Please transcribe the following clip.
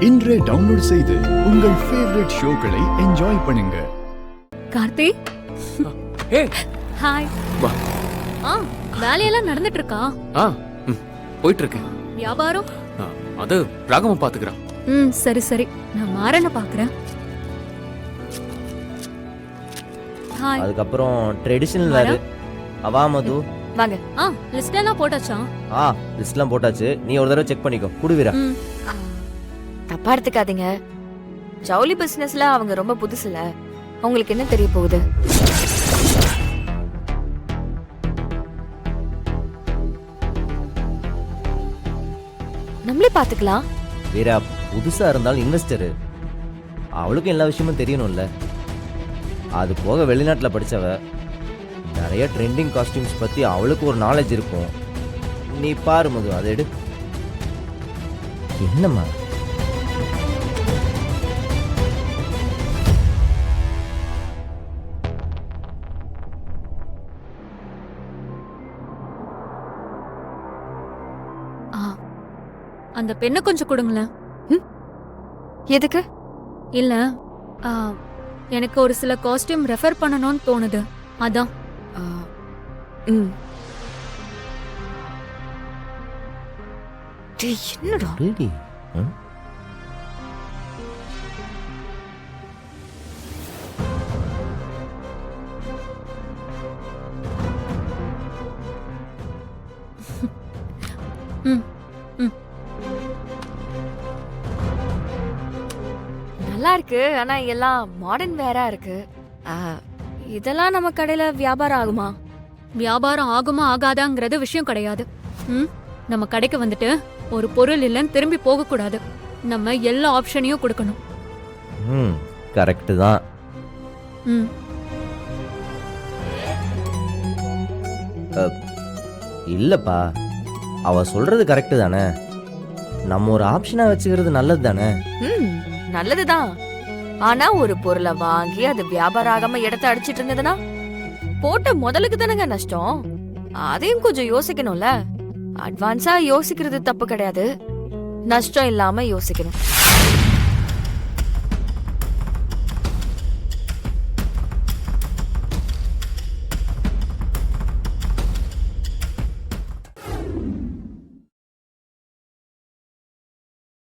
இன்றே டவுன்லோட் செய்து உங்கள் ஃபேவரட் ஷோக்களை என்ஜாய் பண்ணுங்க. கார்த்தி, ஹாய். வா. வேலையெல்லாம் நடந்துட்டு இருக்கா? போயிட்டு இருக்கு. வியாபாரம் அது ராகமா பாத்துக்கிறான். சரி சரி, நான் மாறன பாக்குறேன். ஹாய். அதுக்கப்புறம் ட்ரெடிஷனல் வேறு. அவா மது வாங்க. லிஸ்ட் எல்லாம் போட்டாச்சா? லிஸ்ட்லாம் போட்டாச்சு. நீ ஒரு தடவை செக் பண்ணிக்கோ. குடுவீரா? தப்பா எடுத்துக்காதீங்க. ஜவுளி பிசினஸ்ல அவங்க ரொம்ப புதுசுல, உங்களுக்கு என்ன தெரிய போகுது? நம்மளே பாத்துக்கலாம். வீரா புதுசா இருந்தாலும் இன்வெஸ்டரு, அவளுக்கும் எல்லா விஷயமும் தெரியணும்ல. அது போக வெளிநாட்டில் படித்தவ, நிறைய ட்ரெண்டிங் காஸ்டியூம்ஸ் பற்றி அவளுக்கு ஒரு நாலேஜ் இருக்கும். நீ பாரு மது, அதை எடு. என்னம்மா அந்த பெண்ணை கொஞ்சம் கொடுங்களேன். எதுக்கு? இல்ல, எனக்கு ஒரு சில காஸ்டியூம் ரெஃபர் பண்ணணும்னு தோணுது, அதான். என்னடா நல்லா இருக்கு. ஆனா எல்லாம் மாடர்ன் வேரா இருக்கு. இதெல்லாம் நம்ம கடையில வியாபாரம் ஆகுமா? வியாபாரம் ஆகுமா ஆகாதாங்கிறது விஷயம் கிடையாது. நம்ம கடைக்கு வந்துட்டு ஒரு பொருள் இல்லைன்னு திரும்பி போக கூடாது. நம்ம எல்லா ஆப்ஷனையும் கொடுக்கணும். கரெக்ட் தான். இல்லப்பா, அவ சொல்றது கரெக்ட் தானே. நம்ம ஒரு ஆப்ஷனா வச்சுக்கிறது நல்லது தானே. நல்லதுதான். ஆனா ஒரு பொருளை வாங்கி அது வியாபாரம் ஆகாம இடத்த அடிச்சிட்டு இருந்ததுன்னா போட்ட முதலுக்கு தானங்க நஷ்டம். அதையும் கொஞ்சம் யோசிக்கணும்ல. அட்வான்ஸா யோசிக்கிறது தப்பு கிடையாது, நஷ்டம் இல்லாம யோசிக்கணும்.